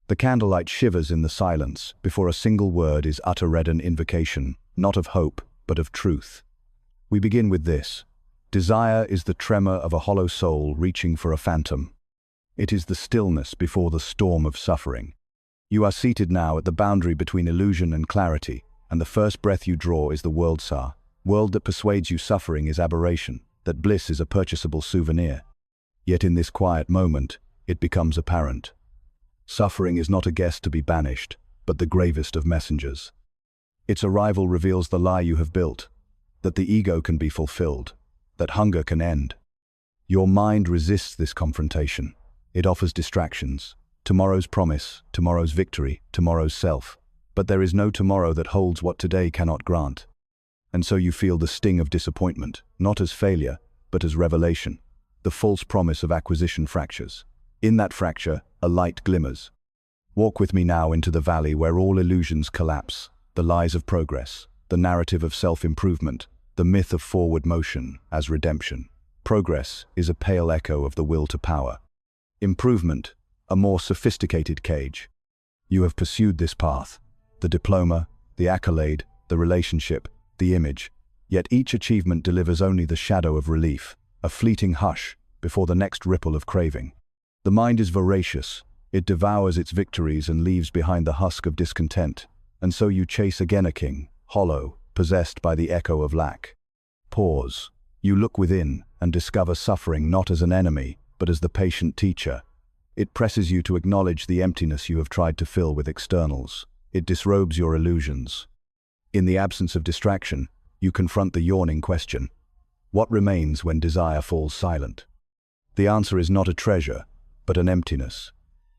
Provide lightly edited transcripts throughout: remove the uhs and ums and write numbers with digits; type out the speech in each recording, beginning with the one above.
The candlelight shivers in the silence before a single word is uttered, an invocation, not of hope, but of truth. We begin with this. Desire is the tremor of a hollow soul reaching for a phantom. It is the stillness before the storm of suffering. You are seated now at the boundary between illusion and clarity, and the first breath you draw is the world that persuades you suffering is aberration, that bliss is a purchasable souvenir. Yet in this quiet moment, it becomes apparent. Suffering is not a guest to be banished, but the gravest of messengers. Its arrival reveals the lie you have built, that the ego can be fulfilled, that hunger can end. Your mind resists this confrontation. It offers distractions, tomorrow's promise, tomorrow's victory, tomorrow's self. But there is no tomorrow that holds what today cannot grant. And so you feel the sting of disappointment, not as failure, but as revelation. The false promise of acquisition fractures. In that fracture, a light glimmers. Walk with me now into the valley where all illusions collapse, the lies of progress, the narrative of self-improvement, the myth of forward motion as redemption. Progress is a pale echo of the will to power. Improvement, a more sophisticated cage. You have pursued this path, the diploma, the accolade, the relationship, the image, yet each achievement delivers only the shadow of relief, a fleeting hush before the next ripple of craving. The mind is voracious, it devours its victories and leaves behind the husk of discontent, and so you chase again a king, hollow, possessed by the echo of lack. Pause. You look within and discover suffering not as an enemy, but as the patient teacher. It presses you to acknowledge the emptiness you have tried to fill with externals. It disrobes your illusions. In the absence of distraction, you confront the yawning question. What remains when desire falls silent? The answer is not a treasure, but an emptiness.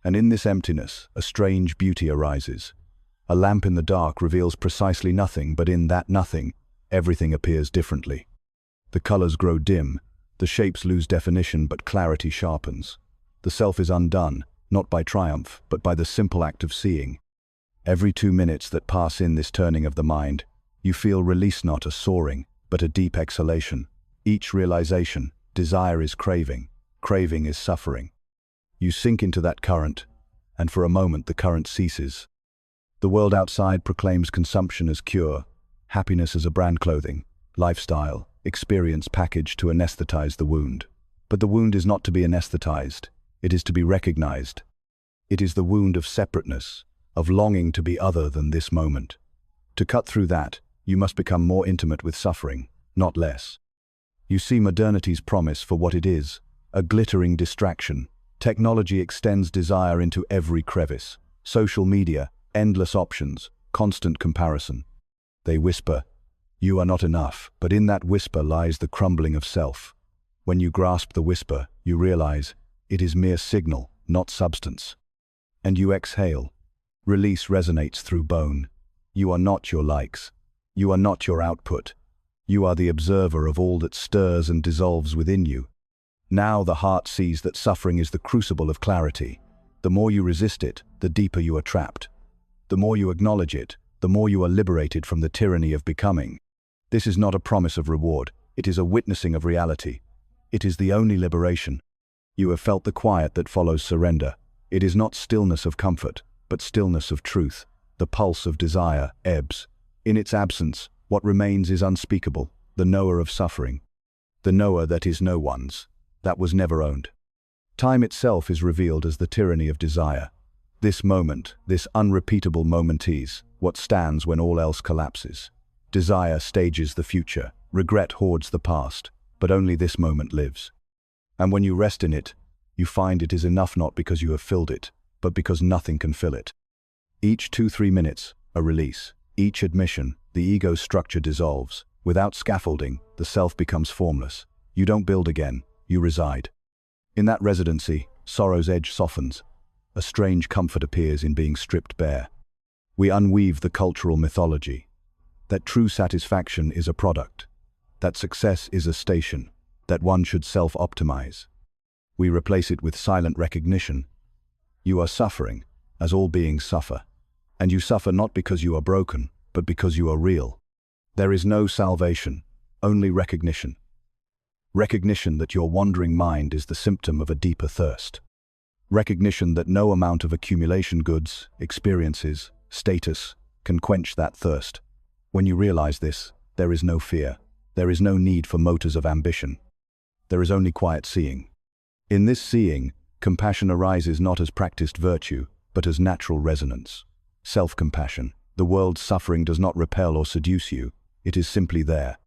And in this emptiness, a strange beauty arises. A lamp in the dark reveals precisely nothing, but in that nothing, everything appears differently. The colors grow dim, the shapes lose definition, but clarity sharpens. The self is undone, not by triumph, but by the simple act of seeing. Every 2 minutes that pass in this turning of the mind, you feel release, not a soaring, but a deep exhalation. Each realization, desire is craving, craving is suffering. You sink into that current, and for a moment the current ceases. The world outside proclaims consumption as cure, happiness as a brand clothing, lifestyle, experience packaged to anesthetize the wound. But the wound is not to be anesthetized, it is to be recognized. It is the wound of separateness, of longing to be other than this moment. To cut through that, you must become more intimate with suffering, not less. You see modernity's promise for what it is, a glittering distraction. Technology extends desire into every crevice. Social media, endless options, constant comparison. They whisper, "You are not enough," but in that whisper lies the crumbling of self. When you grasp the whisper, you realize it is mere signal, not substance. And you exhale. Release resonates through bone. You are not your likes. You are not your output. You are the observer of all that stirs and dissolves within you. Now the heart sees that suffering is the crucible of clarity. The more you resist it, the deeper you are trapped. The more you acknowledge it, the more you are liberated from the tyranny of becoming. This is not a promise of reward, it is a witnessing of reality. It is the only liberation. You have felt the quiet that follows surrender. It is not stillness of comfort, but stillness of truth. The pulse of desire ebbs. In its absence, what remains is unspeakable, the knower of suffering. The knower that is no one's, that was never owned. Time itself is revealed as the tyranny of desire. This moment, this unrepeatable moment is what stands when all else collapses. Desire stages the future, regret hoards the past, but only this moment lives. And when you rest in it, you find it is enough not because you have filled it, but because nothing can fill it. Each 2-3 minutes, a release. Each admission, the ego's structure dissolves. Without scaffolding, the self becomes formless. You don't build again, you reside. In that residency, sorrow's edge softens. A strange comfort appears in being stripped bare. We unweave the cultural mythology. That true satisfaction is a product. That success is a station. That one should self-optimize. We replace it with silent recognition. You are suffering, as all beings suffer. And you suffer not because you are broken, but because you are real. There is no salvation, only recognition. Recognition that your wandering mind is the symptom of a deeper thirst. Recognition that no amount of accumulation goods, experiences, status, can quench that thirst. When you realize this, there is no fear. There is no need for motors of ambition. There is only quiet seeing. In this seeing, compassion arises not as practiced virtue, but as natural resonance. Self-compassion. The world's suffering does not repel or seduce you. It is simply there.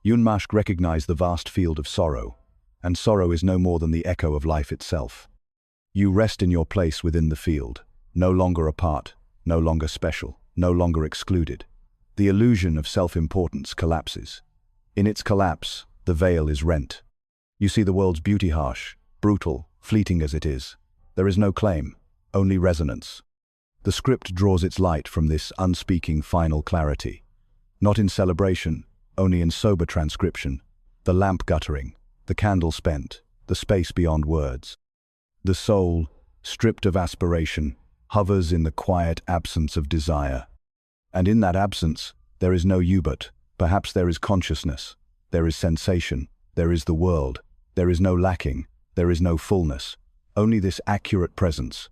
Yunmashq recognized the vast field of sorrow, and sorrow is no more than the echo of life itself. You rest in your place within the field, no longer apart, no longer special, no longer excluded. The illusion of self-importance collapses. In its collapse, the veil is rent. You see the world's beauty harsh, brutal, fleeting as it is. There is no claim, only resonance. The script draws its light from this unspeaking final clarity. Not in celebration, only in sober transcription. The lamp guttering, the candle spent, the space beyond words. The soul, stripped of aspiration, hovers in the quiet absence of desire. And in that absence, there is no you but. Perhaps there is consciousness, there is sensation, there is the world, there is no lacking, there is no fullness, only this accurate presence.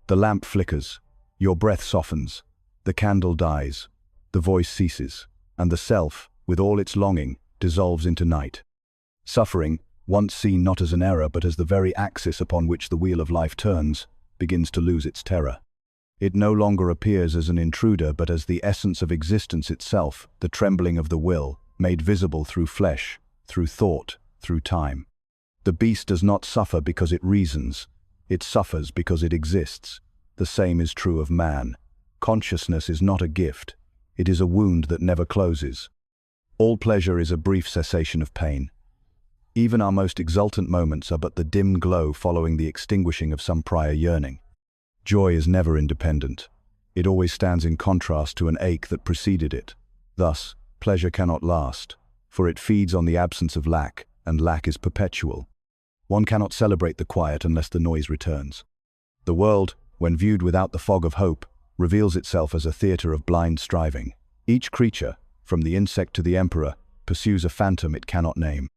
The lamp flickers, your breath softens, the candle dies, the voice ceases, and the self, with all its longing, dissolves into night. Suffering, once seen not as an error but as the very axis upon which the wheel of life turns, begins to lose its terror. It no longer appears as an intruder but as the essence of existence itself, the trembling of the will, made visible through flesh, through thought, through time. The beast does not suffer because it reasons, it suffers because it exists. The same is true of man. Consciousness is not a gift, it is a wound that never closes. All pleasure is a brief cessation of pain. Even our most exultant moments are but the dim glow following the extinguishing of some prior yearning. Joy is never independent. It always stands in contrast to an ache that preceded it. Thus, pleasure cannot last, for it feeds on the absence of lack, and lack is perpetual. One cannot celebrate the quiet unless the noise returns. The world, when viewed without the fog of hope, reveals itself as a theater of blind striving. Each creature, from the insect to the emperor, pursues a phantom it cannot name.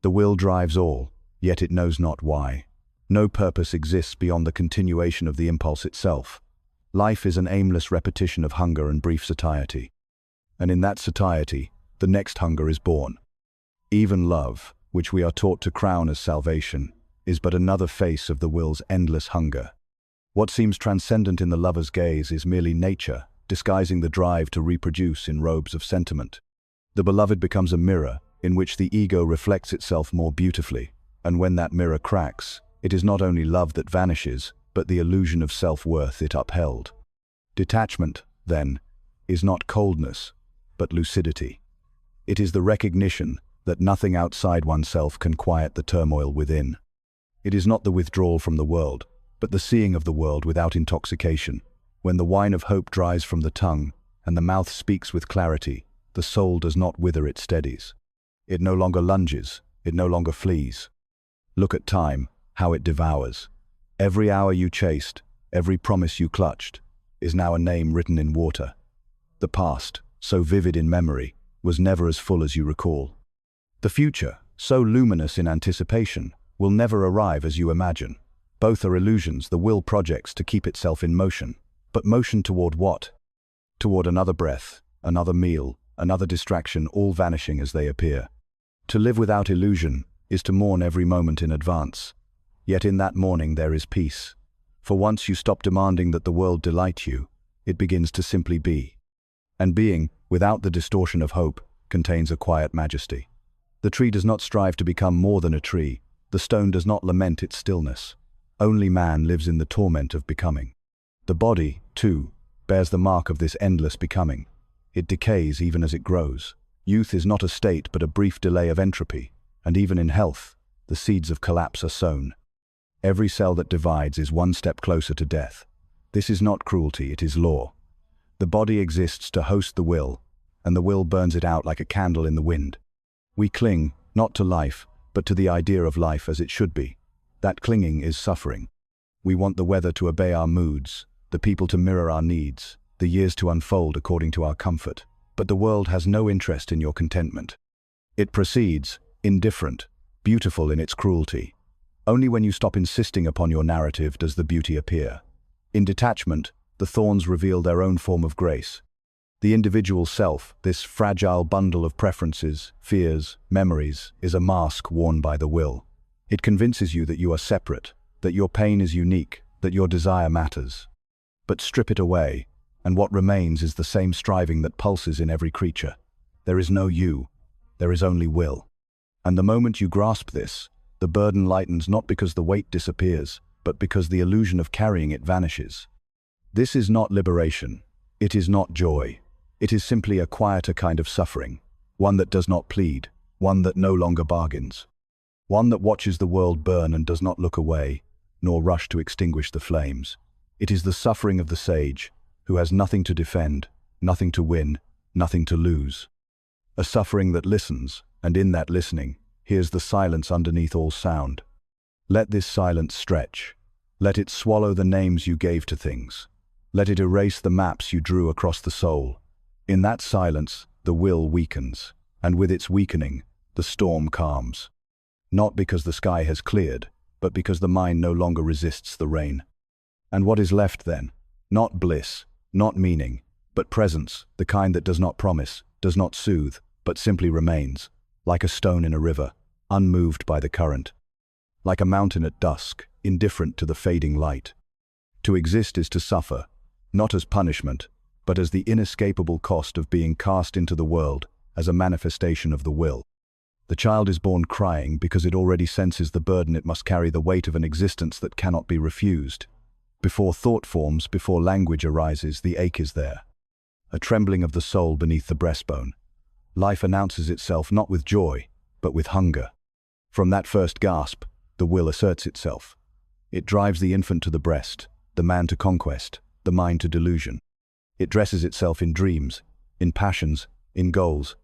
The will drives all, yet it knows not why. No purpose exists beyond the continuation of the impulse itself. Life is an aimless repetition of hunger and brief satiety. And in that satiety, the next hunger is born. Even love, which we are taught to crown as salvation, is but another face of the will's endless hunger. What seems transcendent in the lover's gaze is merely nature, disguising the drive to reproduce in robes of sentiment. The beloved becomes a mirror, in which the ego reflects itself more beautifully, and when that mirror cracks, it is not only love that vanishes, but the illusion of self-worth it upheld. Detachment, then, is not coldness, but lucidity. It is the recognition that nothing outside oneself can quiet the turmoil within. It is not the withdrawal from the world, but the seeing of the world without intoxication. When the wine of hope dries from the tongue, and the mouth speaks with clarity, the soul does not wither, it steadies. It no longer lunges, it no longer flees. Look at time, how it devours. Every hour you chased, every promise you clutched, is now a name written in water. The past, so vivid in memory, was never as full as you recall. The future, so luminous in anticipation, will never arrive as you imagine. Both are illusions the will projects to keep itself in motion. But motion toward what? Toward another breath, another meal, another distraction, all vanishing as they appear. To live without illusion is to mourn every moment in advance. Yet in that mourning there is peace. For once you stop demanding that the world delight you, it begins to simply be. And being, without the distortion of hope, contains a quiet majesty. The tree does not strive to become more than a tree. The stone does not lament its stillness. Only man lives in the torment of becoming. The body, too, bears the mark of this endless becoming. It decays even as it grows. Youth is not a state but a brief delay of entropy, and even in health, the seeds of collapse are sown. Every cell that divides is one step closer to death. This is not cruelty, it is law. The body exists to host the will, and the will burns it out like a candle in the wind. We cling, not to life, but to the idea of life as it should be. That clinging is suffering. We want the weather to obey our moods, the people to mirror our needs, the years to unfold according to our comfort. But the world has no interest in your contentment. It proceeds, indifferent, beautiful in its cruelty. Only when you stop insisting upon your narrative does the beauty appear. In detachment, the thorns reveal their own form of grace. The individual self, this fragile bundle of preferences, fears, memories, is a mask worn by the will. It convinces you that you are separate, that your pain is unique, that your desire matters. But strip it away, and what remains is the same striving that pulses in every creature. There is no you, there is only will. And the moment you grasp this, the burden lightens not because the weight disappears, but because the illusion of carrying it vanishes. This is not liberation. It is not joy. It is simply a quieter kind of suffering, one that does not plead, one that no longer bargains, one that watches the world burn and does not look away, nor rush to extinguish the flames. It is the suffering of the sage, who has nothing to defend, nothing to win, nothing to lose. A suffering that listens, and in that listening, hears the silence underneath all sound. Let this silence stretch. Let it swallow the names you gave to things. Let it erase the maps you drew across the soul. In that silence, the will weakens, and with its weakening, the storm calms. Not because the sky has cleared, but because the mind no longer resists the rain. And what is left then? Not bliss, not meaning, but presence, the kind that does not promise, does not soothe, but simply remains, like a stone in a river, unmoved by the current. Like a mountain at dusk, indifferent to the fading light. To exist is to suffer, not as punishment, but as the inescapable cost of being cast into the world, as a manifestation of the will. The child is born crying because it already senses the burden it must carry, the weight of an existence that cannot be refused. Before thought forms, before language arises, the ache is there. A trembling of the soul beneath the breastbone. Life announces itself not with joy, but with hunger. From that first gasp, the will asserts itself. It drives the infant to the breast, the man to conquest, the mind to delusion. It dresses itself in dreams, in passions, in goals.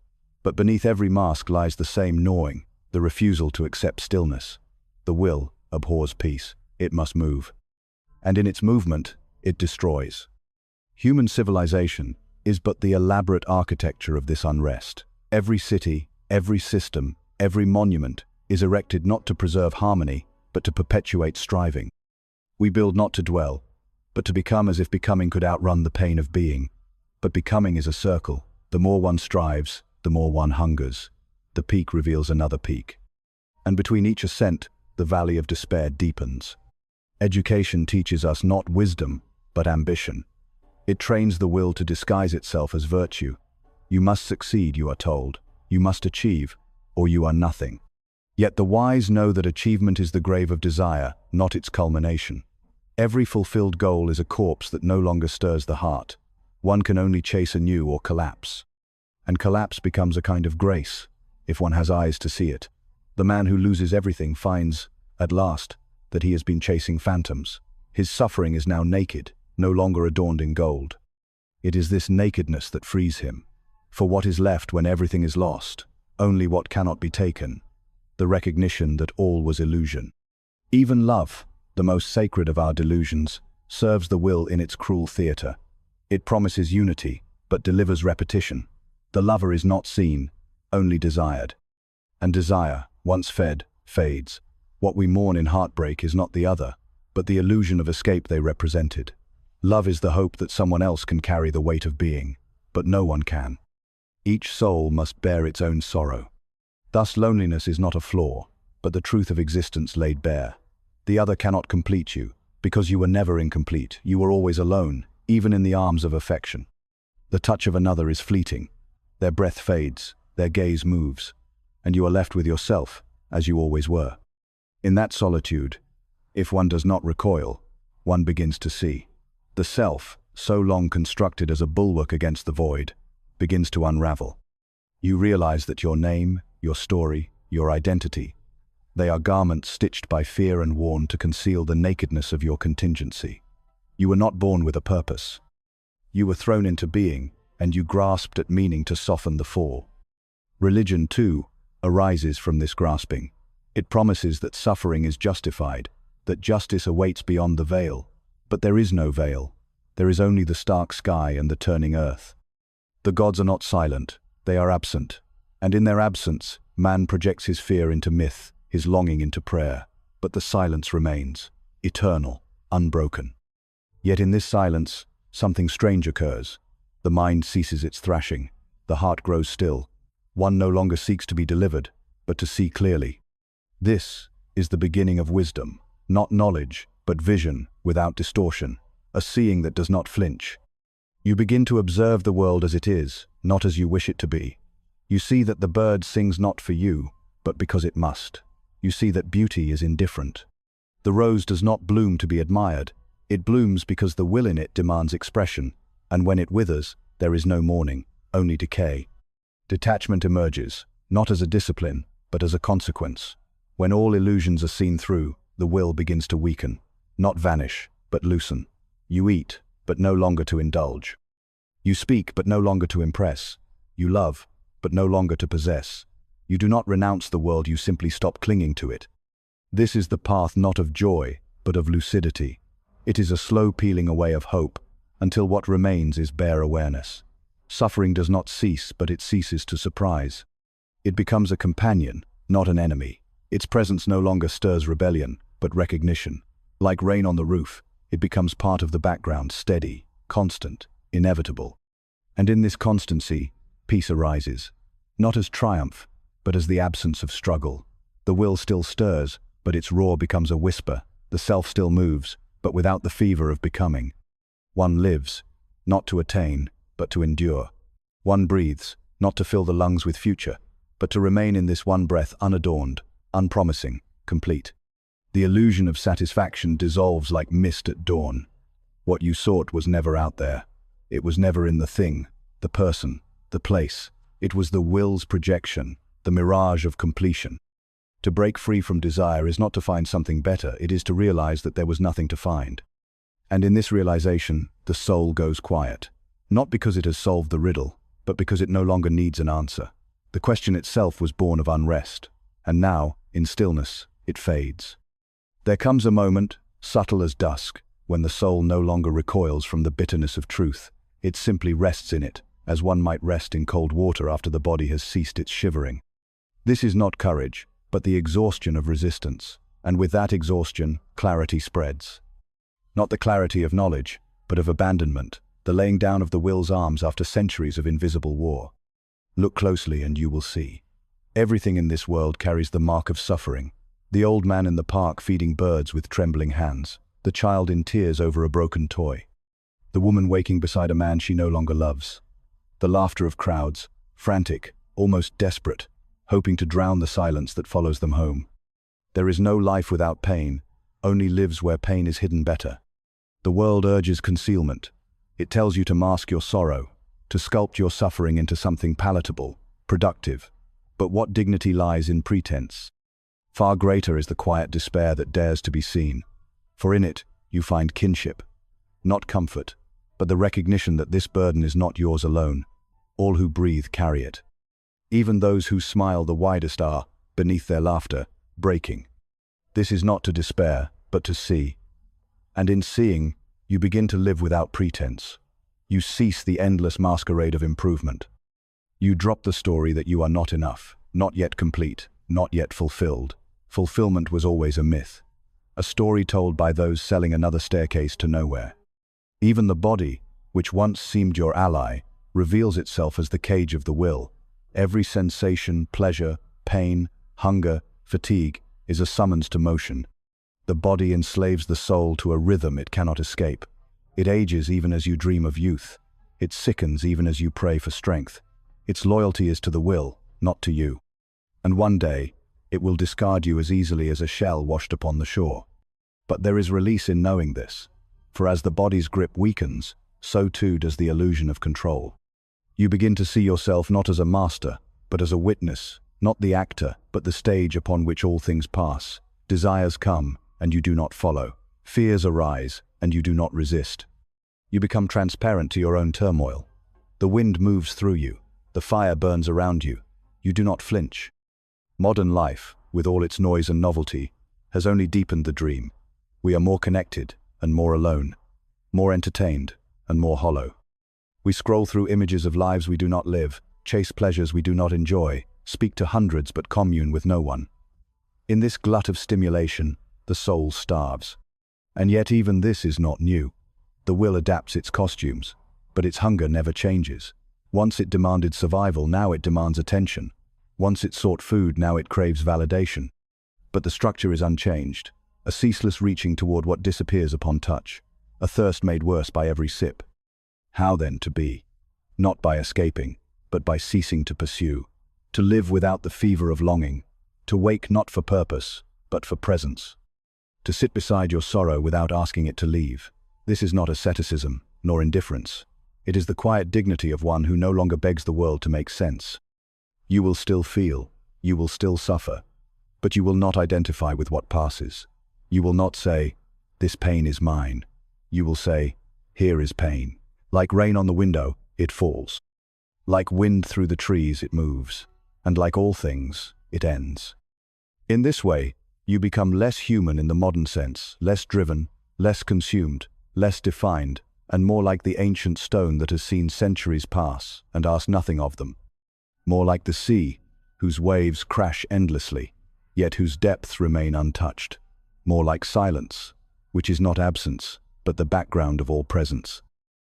But beneath every mask lies the same gnawing, the refusal to accept stillness. The will abhors peace. It must move. And in its movement, it destroys. Human civilization is but the elaborate architecture of this unrest. Every city, every system, every monument is erected not to preserve harmony, but to perpetuate striving. We build not to dwell, but to become, as if becoming could outrun the pain of being. But becoming is a circle. The more one strives, the more one hungers. The peak reveals another peak. And between each ascent, the valley of despair deepens. Education teaches us not wisdom, but ambition. It trains the will to disguise itself as virtue. You must succeed, you are told. You must achieve, or you are nothing. Yet the wise know that achievement is the grave of desire, not its culmination. Every fulfilled goal is a corpse that no longer stirs the heart. One can only chase anew or collapse. And collapse becomes a kind of grace, if one has eyes to see it. The man who loses everything finds, at last, that he has been chasing phantoms. His suffering is now naked, no longer adorned in gold. It is this nakedness that frees him. For what is left when everything is lost? Only what cannot be taken. The recognition that all was illusion. Even love, the most sacred of our delusions, serves the will in its cruel theater. It promises unity, but delivers repetition. The lover is not seen, only desired. And desire, once fed, fades. What we mourn in heartbreak is not the other, but the illusion of escape they represented. Love is the hope that someone else can carry the weight of being, but no one can. Each soul must bear its own sorrow. Thus loneliness is not a flaw, but the truth of existence laid bare. The other cannot complete you, because you were never incomplete. You were always alone, even in the arms of affection. The touch of another is fleeting. Their breath fades, their gaze moves, and you are left with yourself, as you always were. In that solitude, if one does not recoil, one begins to see. The self, so long constructed as a bulwark against the void, begins to unravel. You realize that your name, your story, your identity, they are garments stitched by fear and worn to conceal the nakedness of your contingency. You were not born with a purpose. You were thrown into being, and you grasped at meaning to soften the fall. Religion, too, arises from this grasping. It promises that suffering is justified, that justice awaits beyond the veil. But there is no veil. There is only the stark sky and the turning earth. The gods are not silent, they are absent. And in their absence, man projects his fear into myth, his longing into prayer. but the silence remains, eternal, unbroken. Yet in this silence, something strange occurs. The mind ceases its thrashing, the heart grows still. One no longer seeks to be delivered, but to see clearly. This is the beginning of wisdom, not knowledge, but vision without distortion, a seeing that does not flinch. You begin to observe the world as it is, not as you wish it to be. You see that the bird sings not for you, but because it must. You see that beauty is indifferent. The rose does not bloom to be admired. It blooms because the will in it demands expression, and when it withers, there is no mourning, only decay. Detachment emerges, not as a discipline, but as a consequence. When all illusions are seen through, the will begins to weaken, not vanish, but loosen. You eat, but no longer to indulge. You speak, but no longer to impress. You love, but no longer to possess. You do not renounce the world, you simply stop clinging to it. This is the path not of joy, but of lucidity. It is a slow peeling away of hope, until what remains is bare awareness. Suffering does not cease, but it ceases to surprise. It becomes a companion, not an enemy. Its presence no longer stirs rebellion, but recognition. Like rain on the roof, it becomes part of the background, steady, constant, inevitable. And in this constancy, peace arises, not as triumph, but as the absence of struggle. The will still stirs, but its roar becomes a whisper. The self still moves, but without the fever of becoming. One lives, not to attain, but to endure. One breathes, not to fill the lungs with future, but to remain in this one breath unadorned, unpromising, complete. The illusion of satisfaction dissolves like mist at dawn. What you sought was never out there. It was never in the thing, the person, the place. It was the will's projection, the mirage of completion. To break free from desire is not to find something better, it is to realize that there was nothing to find. And in this realization, the soul goes quiet. Not because it has solved the riddle, but because it no longer needs an answer. The question itself was born of unrest, and now, in stillness, it fades. There comes a moment, subtle as dusk, when the soul no longer recoils from the bitterness of truth. It simply rests in it, as one might rest in cold water after the body has ceased its shivering. This is not courage, but the exhaustion of resistance, and with that exhaustion, clarity spreads. Not the clarity of knowledge, but of abandonment, the laying down of the will's arms after centuries of invisible war. Look closely and you will see. Everything in this world carries the mark of suffering. The old man in the park feeding birds with trembling hands, the child in tears over a broken toy, the woman waking beside a man she no longer loves, the laughter of crowds, frantic, almost desperate, hoping to drown the silence that follows them home. There is no life without pain, only lives where pain is hidden better. The world urges concealment. It tells you to mask your sorrow, to sculpt your suffering into something palatable, productive. But what dignity lies in pretense? Far greater is the quiet despair that dares to be seen, for in it you find kinship, not comfort, but the recognition that this burden is not yours alone. All who breathe carry it. Even those who smile the widest are, beneath their laughter, breaking. This is not to despair, but to see. And in seeing, you begin to live without pretense. You cease the endless masquerade of improvement. You drop the story that you are not enough, not yet complete, not yet fulfilled. Fulfillment was always a myth, a story told by those selling another staircase to nowhere. Even the body, which once seemed your ally, reveals itself as the cage of the will. Every sensation, pleasure, pain, hunger, fatigue is a summons to motion. The body enslaves the soul to a rhythm it cannot escape. It ages even as you dream of youth. It sickens even as you pray for strength. Its loyalty is to the will, not to you. And one day, it will discard you as easily as a shell washed upon the shore. But there is release in knowing this, for as the body's grip weakens, so too does the illusion of control. You begin to see yourself not as a master, but as a witness, not the actor, but the stage upon which all things pass. Desires come, and you do not follow. Fears arise, and you do not resist. You become transparent to your own turmoil. The wind moves through you. The fire burns around you. You do not flinch. Modern life, with all its noise and novelty, has only deepened the dream. We are more connected and more alone, more entertained and more hollow. We scroll through images of lives we do not live, chase pleasures we do not enjoy, speak to hundreds but commune with no one. In this glut of stimulation, the soul starves. And yet even this is not new. The will adapts its costumes, but its hunger never changes. Once it demanded survival, now it demands attention. Once it sought food, now it craves validation. But the structure is unchanged, a ceaseless reaching toward what disappears upon touch, a thirst made worse by every sip. How then to be? Not by escaping, but by ceasing to pursue, to live without the fever of longing, to wake not for purpose, but for presence. To sit beside your sorrow without asking it to leave. This is not asceticism, nor indifference. It is the quiet dignity of one who no longer begs the world to make sense. You will still feel, you will still suffer, but you will not identify with what passes. You will not say, "This pain is mine." You will say, "Here is pain." Like rain on the window, it falls. Like wind through the trees, it moves. And like all things, it ends. In this way, you become less human in the modern sense, less driven, less consumed, less defined, and more like the ancient stone that has seen centuries pass and asked nothing of them. More like the sea, whose waves crash endlessly, yet whose depths remain untouched. More like silence, which is not absence, but the background of all presence.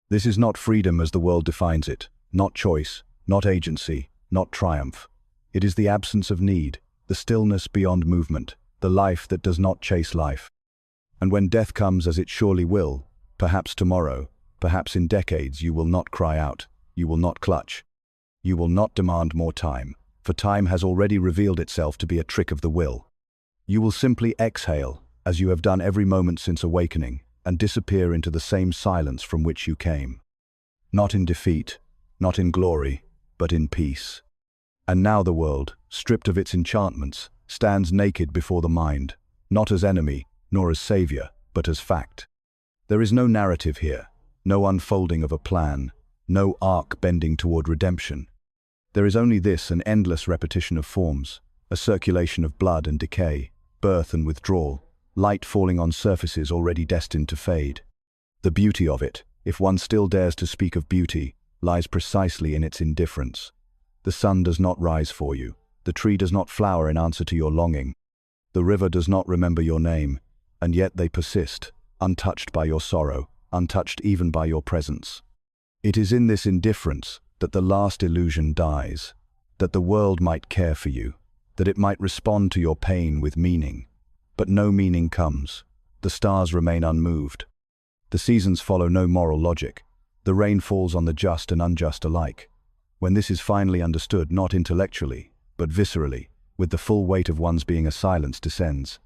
This is not freedom as the world defines it, not choice, not agency, not triumph. It is the absence of need, the stillness beyond movement, the life that does not chase life. And when death comes, as it surely will, perhaps tomorrow, perhaps in decades, you will not cry out, you will not clutch. You will not demand more time, for time has already revealed itself to be a trick of the will. You will simply exhale, as you have done every moment since awakening, and disappear into the same silence from which you came. Not in defeat, not in glory, but in peace. And now the world, stripped of its enchantments, stands naked before the mind, not as enemy, nor as savior, but as fact. There is no narrative here, no unfolding of a plan, no arc bending toward redemption. There is only this, an endless repetition of forms, a circulation of blood and decay, birth and withdrawal, light falling on surfaces already destined to fade. The beauty of it, if one still dares to speak of beauty, lies precisely in its indifference. The sun does not rise for you, the tree does not flower in answer to your longing, the river does not remember your name, and yet they persist, untouched by your sorrow, untouched even by your presence. It is in this indifference that the last illusion dies, that the world might care for you, that it might respond to your pain with meaning. But no meaning comes. The stars remain unmoved. The seasons follow no moral logic. The rain falls on the just and unjust alike. When this is finally understood, not intellectually, but viscerally, with the full weight of one's being, a silence descends.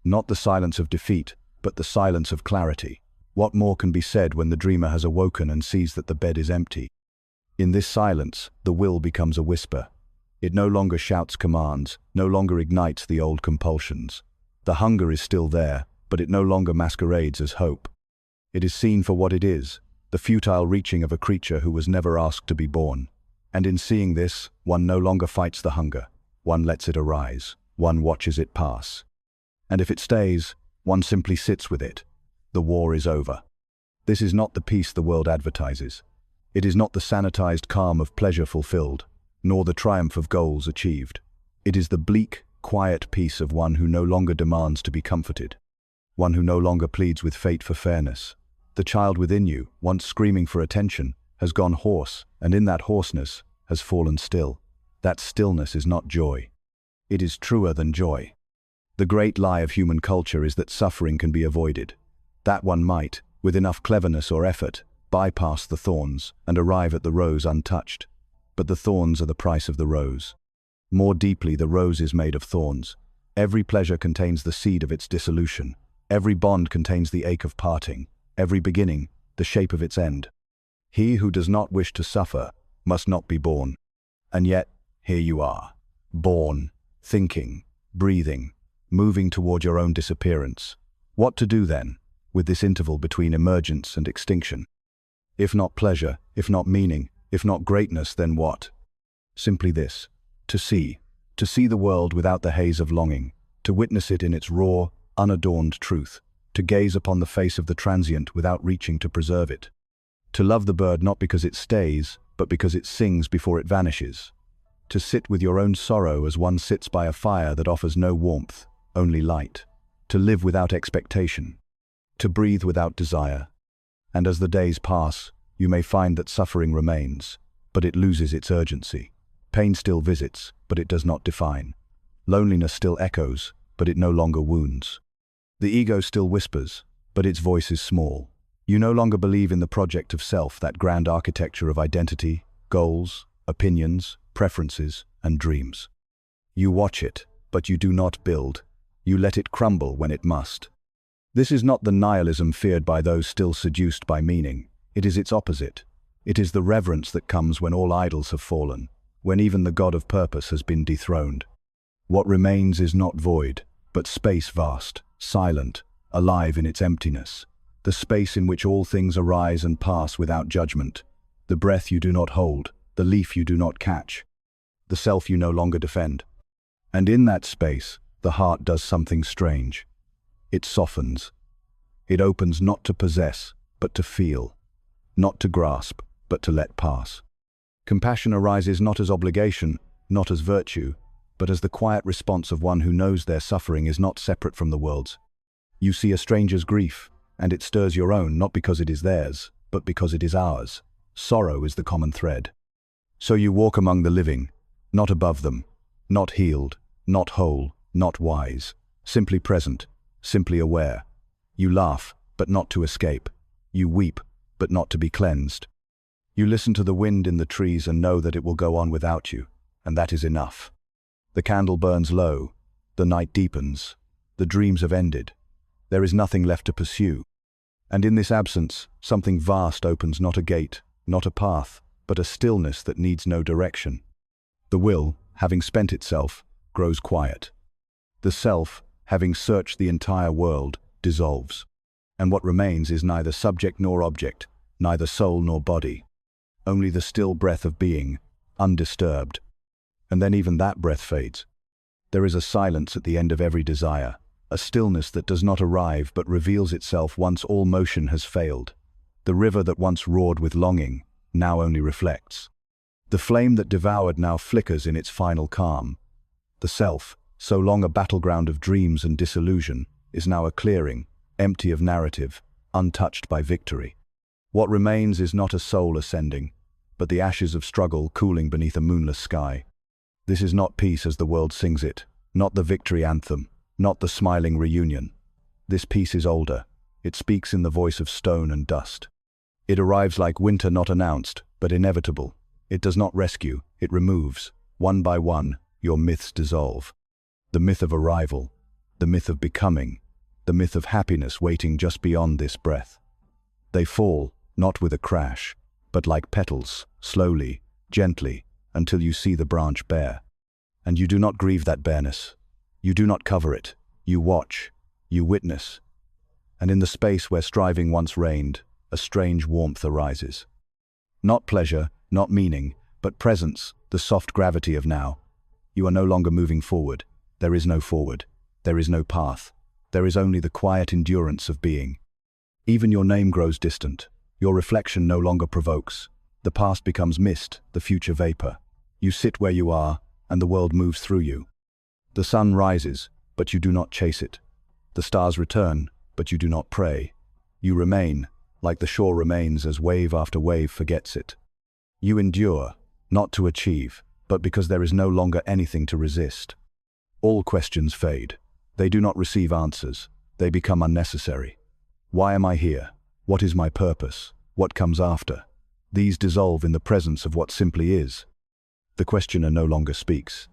Not the silence of defeat, but the silence of clarity. What more can be said when the dreamer has awoken and sees that the bed is empty? In this silence, the will becomes a whisper. It no longer shouts commands, no longer ignites the old compulsions. The hunger is still there, but it no longer masquerades as hope. It is seen for what it is, the futile reaching of a creature who was never asked to be born. And in seeing this, one no longer fights the hunger. One lets it arise. One watches it pass. And if it stays, one simply sits with it. The war is over. This is not the peace the world advertises. It is not the sanitized calm of pleasure fulfilled, nor the triumph of goals achieved. It is the bleak, quiet peace of one who no longer demands to be comforted, one who no longer pleads with fate for fairness. The child within you, once screaming for attention, has gone hoarse, and in that hoarseness has fallen still. That stillness is not joy. It is truer than joy. The great lie of human culture is that suffering can be avoided, that one might, with enough cleverness or effort, bypass the thorns and arrive at the rose untouched. But the thorns are the price of the rose. More deeply, the rose is made of thorns. Every pleasure contains the seed of its dissolution. Every bond contains the ache of parting. Every beginning, the shape of its end. He who does not wish to suffer must not be born. And yet, here you are, born, thinking, breathing, moving toward your own disappearance. What to do then, with this interval between emergence and extinction? If not pleasure, if not meaning, if not greatness, then what? Simply this: to see the world without the haze of longing, to witness it in its raw, unadorned truth, to gaze upon the face of the transient without reaching to preserve it, to love the bird not because it stays, but because it sings before it vanishes, to sit with your own sorrow as one sits by a fire that offers no warmth, only light. to live without expectation, to breathe without desire. And as the days pass, you may find that suffering remains, but it loses its urgency. Pain still visits, but it does not define. Loneliness still echoes, but it no longer wounds. The ego still whispers, but its voice is small. You no longer believe in the project of self, that grand architecture of identity, goals, opinions, preferences, and dreams. You watch it, but you do not build. You let it crumble when it must. This is not the nihilism feared by those still seduced by meaning. It is its opposite. It is the reverence that comes when all idols have fallen, when even the God of purpose has been dethroned. What remains is not void, but space vast, silent, alive in its emptiness. The space in which all things arise and pass without judgment. The breath you do not hold, the leaf you do not catch, the self you no longer defend. And in that space, the heart does something strange. It softens. It opens not to possess, but to feel. Not to grasp, but to let pass. Compassion arises not as obligation, not as virtue, but as the quiet response of one who knows their suffering is not separate from the world's. You see a stranger's grief, and it stirs your own not because it is theirs, but because it is ours. Sorrow is the common thread. So you walk among the living, not above them, not healed, not whole, not wise, simply present, simply aware. You laugh, but not to escape. You weep, but not to be cleansed. You listen to the wind in the trees and know that it will go on without you, and that is enough. The candle burns low, the night deepens, the dreams have ended. There is nothing left to pursue. And in this absence, something vast opens, not a gate, not a path, but a stillness that needs no direction. The will, having spent itself, grows quiet. The self, having searched the entire world, dissolves. And what remains is neither subject nor object, neither soul nor body. Only the still breath of being, undisturbed. And then even that breath fades. There is a silence at the end of every desire, a stillness that does not arrive but reveals itself once all motion has failed. The river that once roared with longing, now only reflects. The flame that devoured now flickers in its final calm. The self, so long a battleground of dreams and disillusion, is now a clearing, empty of narrative, untouched by victory. What remains is not a soul ascending, but the ashes of struggle cooling beneath a moonless sky. This is not peace as the world sings it, not the victory anthem, not the smiling reunion. This peace is older. It speaks in the voice of stone and dust. It arrives like winter not announced, but inevitable. It does not rescue, it removes. One by one, your myths dissolve. The myth of arrival, the myth of becoming, the myth of happiness waiting just beyond this breath. They fall, not with a crash, but like petals, slowly, gently, until you see the branch bare. And you do not grieve that bareness. You do not cover it. You watch. You witness. And in the space where striving once reigned, a strange warmth arises. Not pleasure, not meaning, but presence, the soft gravity of now. You are no longer moving forward. There is no forward. There is no path. There is only the quiet endurance of being. Even your name grows distant. Your reflection no longer provokes. The past becomes mist, the future vapor. You sit where you are, and the world moves through you. The sun rises, but you do not chase it. The stars return, but you do not pray. You remain, like the shore remains as wave after wave forgets it. You endure, not to achieve, but because there is no longer anything to resist. All questions fade. They do not receive answers. They become unnecessary. Why am I here? What is my purpose? What comes after? These dissolve in the presence of what simply is. The questioner no longer speaks.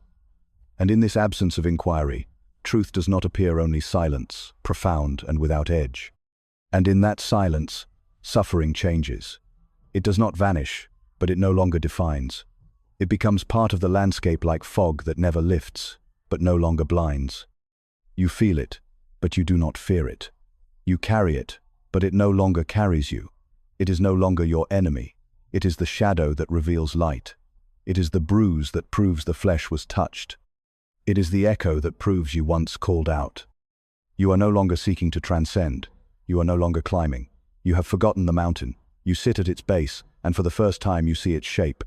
And in this absence of inquiry, truth does not appear, only silence, profound and without edge. And in that silence, suffering changes. It does not vanish, but it no longer defines. It becomes part of the landscape like fog that never lifts, but no longer blinds. You feel it, but you do not fear it. You carry it, but it no longer carries you. It is no longer your enemy. It is the shadow that reveals light. It is the bruise that proves the flesh was touched. It is the echo that proves you once called out. You are no longer seeking to transcend. You are no longer climbing. You have forgotten the mountain. You sit at its base, and for the first time you see its shape.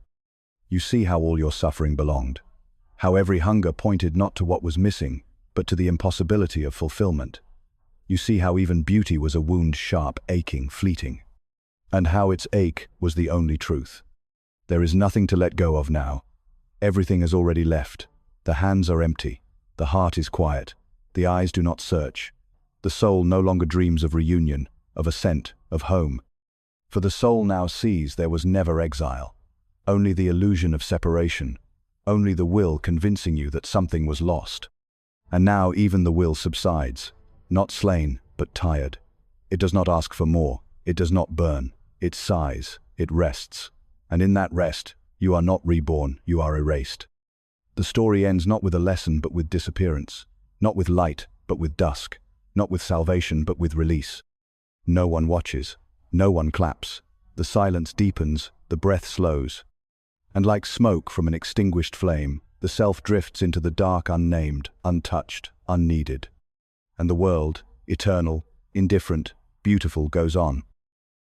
You see how all your suffering belonged. How every hunger pointed not to what was missing, but to the impossibility of fulfillment. you see how even beauty was a wound, sharp, aching, fleeting. And how its ache was the only truth. There is nothing to let go of now. Everything has already left. The hands are empty. The heart is quiet. The eyes do not search. The soul no longer dreams of reunion, of ascent, of home. For the soul now sees there was never exile. Only the illusion of separation. Only the will convincing you that something was lost. And now even the will subsides. Not slain, but tired. It does not ask for more. It does not burn. It sighs. It rests. And in that rest, you are not reborn, you are erased. The story ends not with a lesson, but with disappearance. Not with light, but with dusk. Not with salvation, but with release. No one watches. No one claps. The silence deepens, the breath slows. And like smoke from an extinguished flame, the self drifts into the dark, unnamed, untouched, unneeded. And the world, eternal, indifferent, beautiful, goes on.